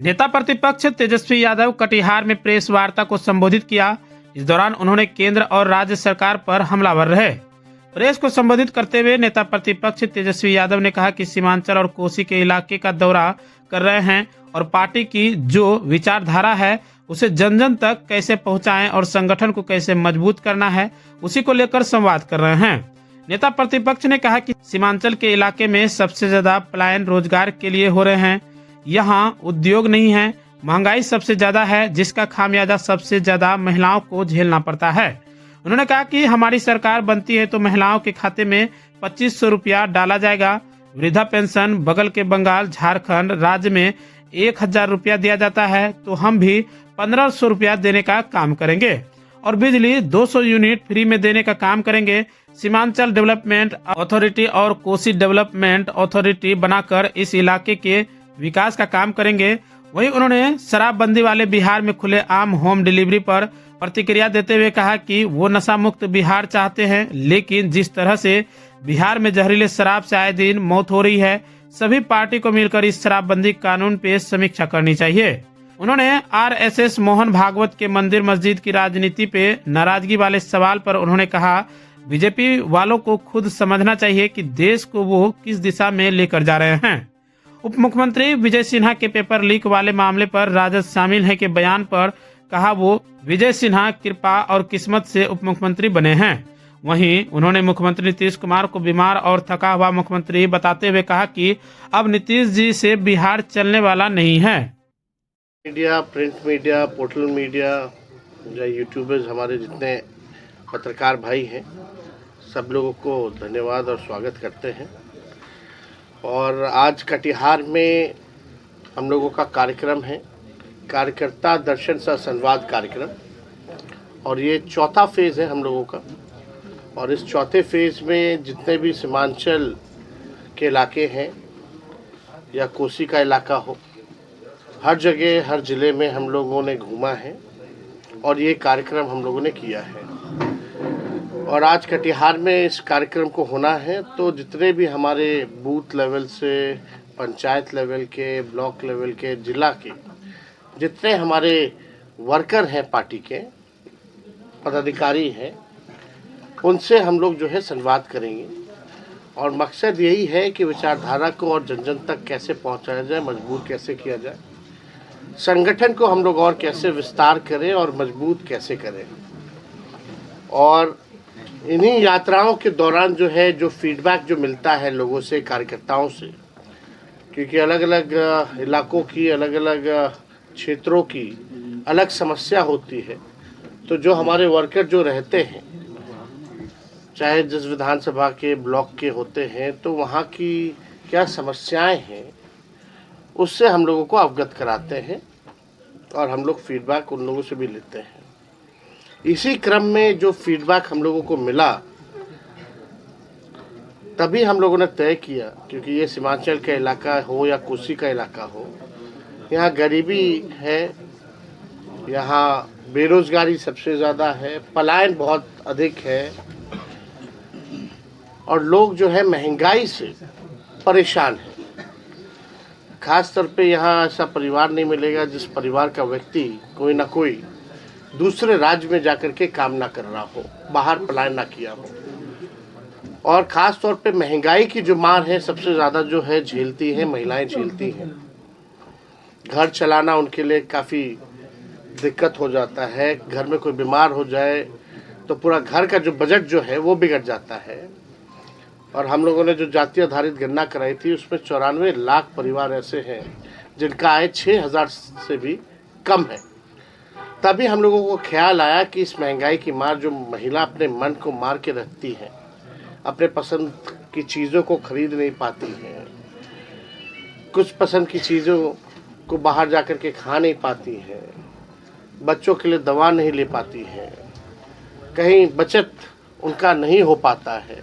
नेता प्रतिपक्ष तेजस्वी यादव कटिहार में प्रेस वार्ता को संबोधित किया। इस दौरान उन्होंने केंद्र और राज्य सरकार पर हमलावर रहे। प्रेस को संबोधित करते हुए नेता प्रतिपक्ष तेजस्वी यादव ने कहा कि सीमांचल और कोसी के इलाके का दौरा कर रहे हैं और पार्टी की जो विचारधारा है उसे जन जन तक कैसे पहुंचाएं और संगठन को कैसे मजबूत करना है उसी को लेकर संवाद कर रहे हैं। नेता प्रतिपक्ष ने कहा कि सीमांचल के इलाके में सबसे ज्यादा पलायन रोजगार के लिए हो रहे हैं। यहाँ उद्योग नहीं है, महंगाई सबसे ज्यादा है, जिसका खामियाजा सबसे ज्यादा महिलाओं को झेलना पड़ता है। उन्होंने कहा कि हमारी सरकार बनती है तो महिलाओं के खाते में 2500 रुपया डाला जाएगा। वृद्धा पेंशन बगल के बंगाल झारखंड राज्य में 1000 रुपया दिया जाता है, तो हम भी 1500 रुपया देने का काम करेंगे और बिजली 200 यूनिट फ्री में देने का काम करेंगे। सीमांचल डेवलपमेंट अथॉरिटी और कोसी डेवलपमेंट अथॉरिटी बनाकर इस इलाके के विकास का काम करेंगे। वहीं उन्होंने शराबबंदी वाले बिहार में खुले आम होम डिलीवरी पर प्रतिक्रिया देते हुए कहा कि वो नशा मुक्त बिहार चाहते हैं, लेकिन जिस तरह से बिहार में जहरीले शराब से आए दिन मौत हो रही है, सभी पार्टी को मिलकर इस शराबबंदी कानून पे समीक्षा करनी चाहिए। उन्होंने आरएसएस मोहन भागवत के मंदिर मस्जिद की राजनीति पे नाराजगी वाले सवाल पर उन्होंने कहा, बीजेपी वालों को खुद समझना चाहिए कि देश को वो किस दिशा में लेकर जा रहे हैं। उप मुख्यमंत्री विजय सिन्हा के पेपर लीक वाले मामले पर राजद शामिल है के बयान पर कहा वो विजय सिन्हा कृपा और किस्मत से उप मुख्यमंत्री बने हैं। वहीं उन्होंने मुख्यमंत्री नीतीश कुमार को बीमार और थका हुआ मुख्यमंत्री बताते हुए कहा कि अब नीतीश जी से बिहार चलने वाला नहीं है। Media, print media, portal media या यूट्यूबर्स, हमारे जितने पत्रकार भाई हैं, सब लोगों को धन्यवाद और स्वागत करते हैं। और आज कटिहार में हम लोगों का कार्यक्रम है, कार्यकर्ता दर्शन सह संवाद कार्यक्रम, और ये चौथा फेज़ है हम लोगों का। और इस चौथे फेज़ में जितने भी सीमांचल के इलाके हैं या कोसी का इलाका हो, हर जगह हर ज़िले में हम लोगों ने घूमा है और ये कार्यक्रम हम लोगों ने किया है। और आज कटिहार में इस कार्यक्रम को होना है, तो जितने भी हमारे बूथ लेवल से पंचायत लेवल के, ब्लॉक लेवल के, जिला के जितने हमारे वर्कर हैं, पार्टी के पदाधिकारी हैं, उनसे हम लोग जो है संवाद करेंगे। और मकसद यही है कि विचारधारा को और जन जन तक कैसे पहुंचाया जाए, मजबूत कैसे किया जाए, संगठन को हम लोग और कैसे विस्तार करें और मजबूत कैसे करें। और इन्हीं यात्राओं के दौरान जो है जो फीडबैक जो मिलता है लोगों से, कार्यकर्ताओं से, क्योंकि अलग अलग इलाकों की, अलग अलग क्षेत्रों की अलग समस्या होती है, तो जो हमारे वर्कर जो रहते हैं, चाहे जिस विधानसभा के ब्लॉक के होते हैं, तो वहाँ की क्या समस्याएं हैं उससे हम लोगों को अवगत कराते हैं और हम लोग फीडबैक उन लोगों से भी लेते हैं। इसी क्रम में जो फीडबैक हम लोगों को मिला, तभी हम लोगों ने तय किया, क्योंकि ये सीमांचल का इलाका हो या कोसी का इलाका हो, यहाँ गरीबी है, यहाँ बेरोजगारी सबसे ज़्यादा है, पलायन बहुत अधिक है और लोग जो है महंगाई से परेशान हैं। खास तौर पे यहाँ ऐसा परिवार नहीं मिलेगा जिस परिवार का व्यक्ति कोई ना कोई दूसरे राज्य में जाकर के काम ना कर रहा हो, बाहर पलायन ना किया हो। और ख़ास तौर पे महंगाई की जो मार है सबसे ज़्यादा जो है झेलती है महिलाएं, झेलती हैं। घर चलाना उनके लिए काफ़ी दिक्कत हो जाता है। घर में कोई बीमार हो जाए तो पूरा घर का जो बजट जो है वो बिगड़ जाता है। और हम लोगों ने जो जाति आधारित गणना कराई थी, उसमें 94 लाख परिवार ऐसे हैं जिनका आय 6000 से भी कम है। तभी हम लोगों को ख्याल आया कि इस महंगाई की मार जो महिला अपने मन को मार के रखती है, अपने पसंद की चीज़ों को खरीद नहीं पाती हैं, कुछ पसंद की चीज़ों को बाहर जाकर के खा नहीं पाती हैं, बच्चों के लिए दवा नहीं ले पाती हैं, कहीं बचत उनका नहीं हो पाता है।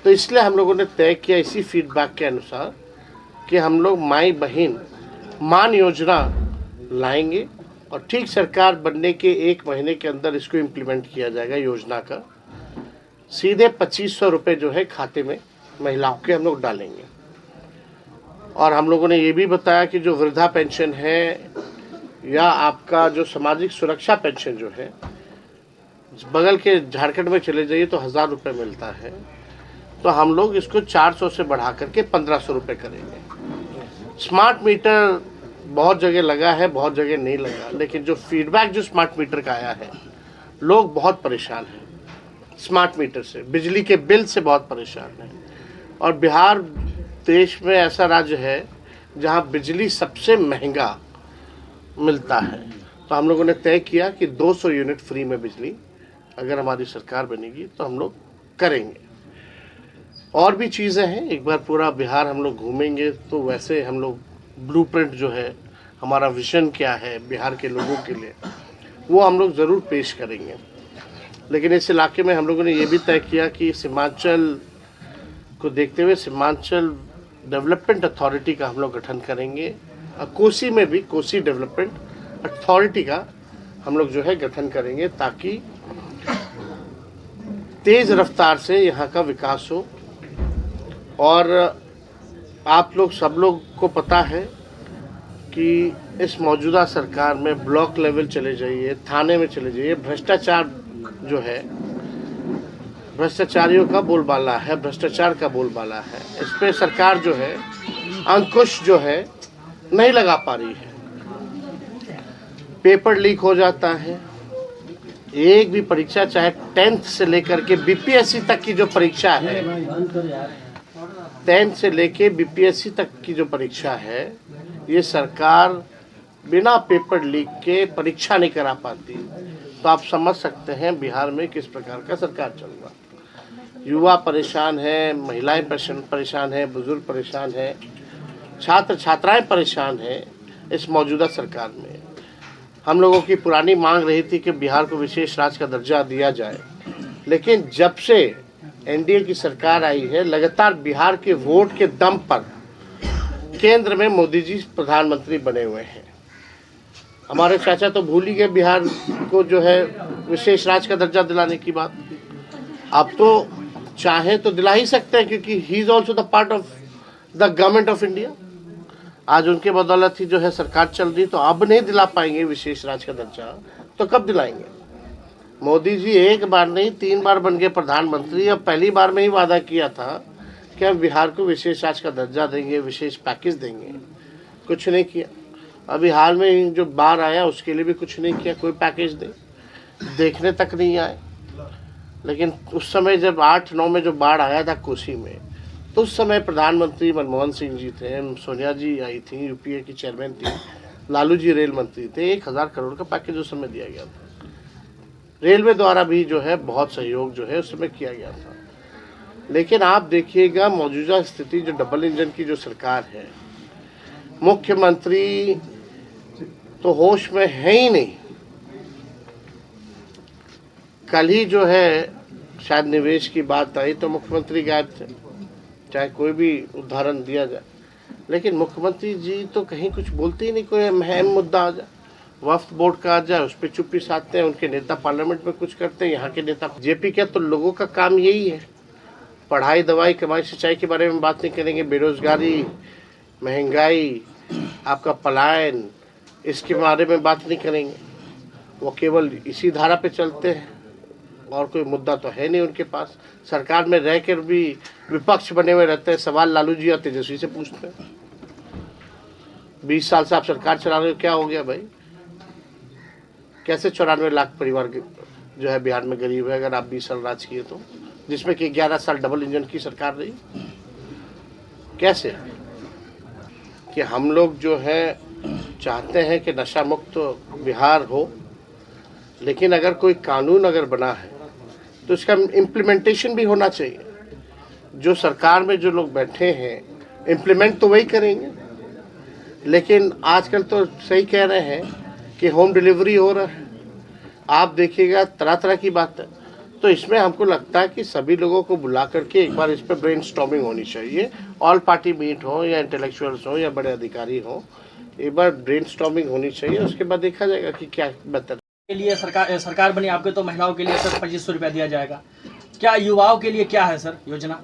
तो इसलिए हम लोगों ने तय किया इसी फीडबैक के अनुसार कि हम लोग माई बहन मान योजना लाएंगे और ठीक सरकार बनने के 1 महीने के अंदर इसको इम्प्लीमेंट किया जाएगा। योजना का सीधे 2500 रुपये जो है खाते में महिलाओं के हम लोग डालेंगे। और हम लोगों ने ये भी बताया कि जो वृद्धा पेंशन है या आपका जो सामाजिक सुरक्षा पेंशन जो है, बगल के झारखंड में चले जाइए तो 1000 रुपये मिलता है, तो हम लोग इसको 400 से बढ़ा करके 1500 रुपये करेंगे। स्मार्ट मीटर बहुत जगह लगा है, बहुत जगह नहीं लगा, लेकिन जो फीडबैक जो स्मार्ट मीटर का आया है, लोग बहुत परेशान हैं स्मार्ट मीटर से, बिजली के बिल से बहुत परेशान हैं। और बिहार देश में ऐसा राज्य है जहां बिजली सबसे महंगा मिलता है, तो हम लोगों ने तय किया कि 200 यूनिट फ्री में बिजली अगर हमारी सरकार बनेगी तो हम लोग करेंगे। और भी चीज़ें हैं, एक बार पूरा बिहार हम लोग घूमेंगे तो वैसे हम लोग ब्लूप्रिंट जो है, हमारा विजन क्या है बिहार के लोगों के लिए, वो हम लोग ज़रूर पेश करेंगे। लेकिन इस इलाके में हम लोगों ने ये भी तय किया कि सीमांचल को देखते हुए सीमांचल डेवलपमेंट अथॉरिटी का हम लोग गठन करेंगे, और कोसी में भी कोसी डेवलपमेंट अथॉरिटी का हम लोग जो है गठन करेंगे, ताकि तेज रफ्तार से यहाँ का विकास हो। और आप लोग सब लोग को पता है कि इस मौजूदा सरकार में ब्लॉक लेवल चले जाइए, थाने में चले जाइए, भ्रष्टाचार जो है, भ्रष्टाचारियों का बोलबाला है, भ्रष्टाचार का बोलबाला है। इस पे सरकार जो है अंकुश जो है नहीं लगा पा रही है। पेपर लीक हो जाता है, एक भी परीक्षा चाहे 10th से लेकर के बीपीएससी तक की जो परीक्षा है, 10th से लेके बीपीएससी तक की जो परीक्षा है, ये सरकार बिना पेपर लीक के परीक्षा नहीं करा पाती। तो आप समझ सकते हैं बिहार में किस प्रकार का सरकार चल रहा है। युवा परेशान है, महिलाएं परेशान है, बुजुर्ग परेशान है, छात्र छात्राएं परेशान हैं इस मौजूदा सरकार में। हम लोगों की पुरानी मांग रही थी कि बिहार को विशेष राज्य का दर्जा दिया जाए, लेकिन जब से एनडीए की सरकार आई है, लगातार बिहार के वोट के दम पर केंद्र में मोदी जी प्रधानमंत्री बने हुए हैं। हमारे चाचा तो भूल ही गए बिहार को जो है विशेष राज्य का दर्जा दिलाने की बात। अब तो चाहे तो दिला ही सकते हैं, क्योंकि he is also the part of the government of India. आज उनके बदौलत ही जो है सरकार चल रही, तो अब नहीं दिला पाएंगे विशेष राज्य का दर्जा, तो कब दिलाएंगे? मोदी जी एक बार नहीं 3 बार बन गए प्रधानमंत्री, अब पहली बार में ही वादा किया था कि हम बिहार को विशेष राज्य का दर्जा देंगे, विशेष पैकेज देंगे, कुछ नहीं किया। अभी हाल में जो बाढ़ आया उसके लिए भी कुछ नहीं किया, कोई पैकेज नहीं, देखने तक नहीं आए। लेकिन उस समय जब 8-9 में जो बाढ़ आया था कोसी में, तो उस समय प्रधानमंत्री मनमोहन सिंह जी थे, सोनिया जी आई थी, यूपीए की चेयरमैन थी, लालू जी रेल मंत्री थे, 1000 करोड़ का पैकेज उस समय दिया गया था। रेलवे द्वारा भी जो है बहुत सहयोग जो है उस समय किया गया था। लेकिन आप देखिएगा मौजूदा स्थिति, जो डबल इंजन की जो सरकार है, मुख्यमंत्री तो होश में है ही नहीं। कल ही जो है शायद निवेश की बात आई तो मुख्यमंत्री गायब थे, चाहे कोई भी उदाहरण दिया जाए, लेकिन मुख्यमंत्री जी तो कहीं कुछ बोलते ही नहीं। कोई अहम मुद्दा आ जाए, वक्फ बोर्ड का आ जाए, उस पर चुप्पी साधते हैं। उनके नेता पार्लियामेंट में कुछ करते हैं, यहाँ के नेता जेपी के। तो लोगों का काम यही है, पढ़ाई, दवाई, कमाई, सिंचाई के बारे में बात नहीं करेंगे, बेरोजगारी, महंगाई, आपका पलायन, इसके बारे में बात नहीं करेंगे। वो केवल इसी धारा पे चलते हैं, और कोई मुद्दा तो है नहीं उनके पास। सरकार में रहकर भी विपक्ष बने हुए रहते हैं, सवाल लालू जी और तेजस्वी से पूछते हैं। 20 साल से आप सरकार चला रहे हो, क्या हो गया भाई? कैसे 94 लाख परिवार जो है बिहार में गरीब है अगर आप 20 साल राज किए तो, जिसमें कि 11 साल डबल इंजन की सरकार रही? कैसे? कि हम लोग जो है चाहते हैं कि नशा मुक्त बिहार हो, लेकिन अगर कोई कानून अगर बना है तो इसका इम्प्लीमेंटेशन भी होना चाहिए। जो सरकार में जो लोग बैठे हैं इम्प्लीमेंट तो वही करेंगे, लेकिन आजकल तो सही कह रहे हैं कि होम डिलीवरी हो रहा है, आप देखिएगा तरह तरह की बात है। तो इसमें हमको लगता है कि सभी लोगों को बुला करके एक बार इस पर ब्रेनस्टॉर्मिंग होनी चाहिए। ऑल पार्टी मीट हो या इंटेलेक्चुअल्स हो या बड़े अधिकारी हो, एक बार ब्रेनस्टॉर्मिंग होनी चाहिए, उसके बाद देखा जाएगा कि क्या बेहतर के लिए। सरकार बनी आपके तो महिलाओं के लिए सर 2500 रुपया दिया जाएगा, क्या युवाओं के लिए क्या है सर योजना?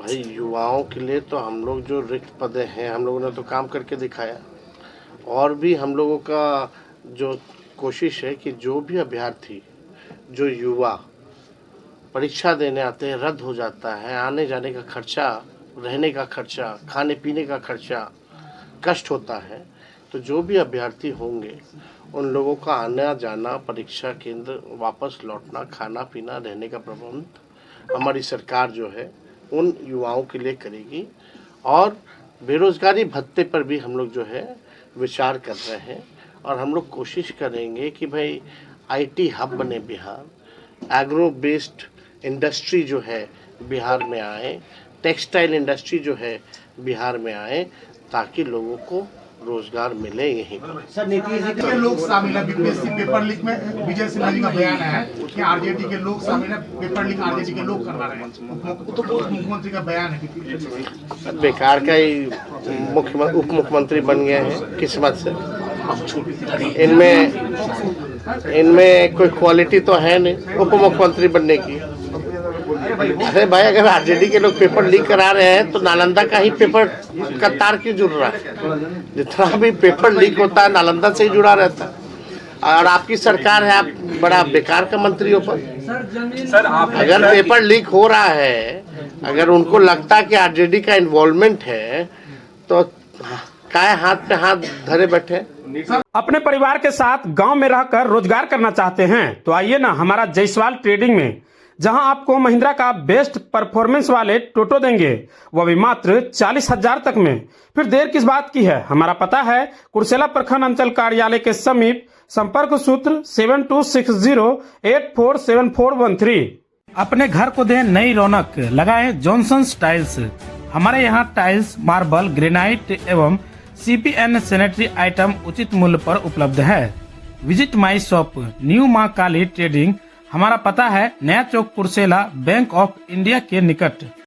भाई युवाओं के लिए तो हम लोग जो रिक्त पद हैं हम लोगों ने तो काम करके दिखाया, और भी हम लोगों का जो कोशिश है कि जो भी अभ्यर्थी जो युवा परीक्षा देने आते हैं, रद्द हो जाता है, आने जाने का खर्चा, रहने का खर्चा, खाने पीने का खर्चा कष्ट होता है, तो जो भी अभ्यर्थी होंगे उन लोगों का आना जाना, परीक्षा केंद्र वापस लौटना, खाना पीना, रहने का प्रबंध हमारी सरकार जो है उन युवाओं के लिए करेगी। और बेरोजगारी भत्ते पर भी हम लोग जो है विचार कर रहे हैं, और हम लोग कोशिश करेंगे कि भाई आईटी हब बने बिहार, एग्रो बेस्ड इंडस्ट्री जो है बिहार में आए, टेक्सटाइल इंडस्ट्री जो है बिहार में आए, ताकि लोगों को रोजगार मिले यहीं पर। सर नीतीश जी के लोग शामिल है बीपीएससी पेपर लीक में। विजय सिन्हा जी का बयान है कि आरजेडी के लोग शामिल है, पेपर लीक आरजेडी के लोग करवा रहे हैं। तो मुख्यमंत्री का बयान है बेकार का ही मुख्यमंत्री उप मुख्यमंत्री बन गए हैं किस्मत से। इनमें कोई क्वालिटी तो है नहीं उप मुख्यमंत्री बनने की। अरे भाई, अगर आरजेडी के लोग पेपर लीक करा रहे हैं तो नालंदा का ही पेपर का तार क्यों जुड़ रहा है? जितना भी पेपर लीक होता है नालंदा से ही जुड़ा रहता है। और आपकी सरकार है, आप बड़ा बेकार का मंत्री हो। पर अगर पेपर लीक हो रहा है, अगर उनको लगता है कि आरजेडी का इन्वॉल्वमेंट है, तो काय हाथ पे हाथ धरे बैठे। अपने परिवार के साथ गांव में रहकर रोजगार करना चाहते हैं तो आइए ना हमारा जायसवाल ट्रेडिंग में, जहां आपको महिंद्रा का बेस्ट परफॉर्मेंस वाले टोटो देंगे, वो भी मात्र 40,000 तक में। फिर देर किस बात की है? हमारा पता है कुर्सेला प्रखंड अंचल कार्यालय के समीप, संपर्क सूत्र 7260847413। अपने घर को दें नई रौनक, लगाएं जॉनसन्स टाइल्स। हमारे यहाँ टाइल्स, मार्बल, ग्रेनाइट एवं CPN सैनिटरी आइटम उचित मूल्य पर उपलब्ध है। विजिट माई शॉप, न्यू मां काली ट्रेडिंग। हमारा पता है नया चौक, कुर्सेला, बैंक ऑफ इंडिया के निकट।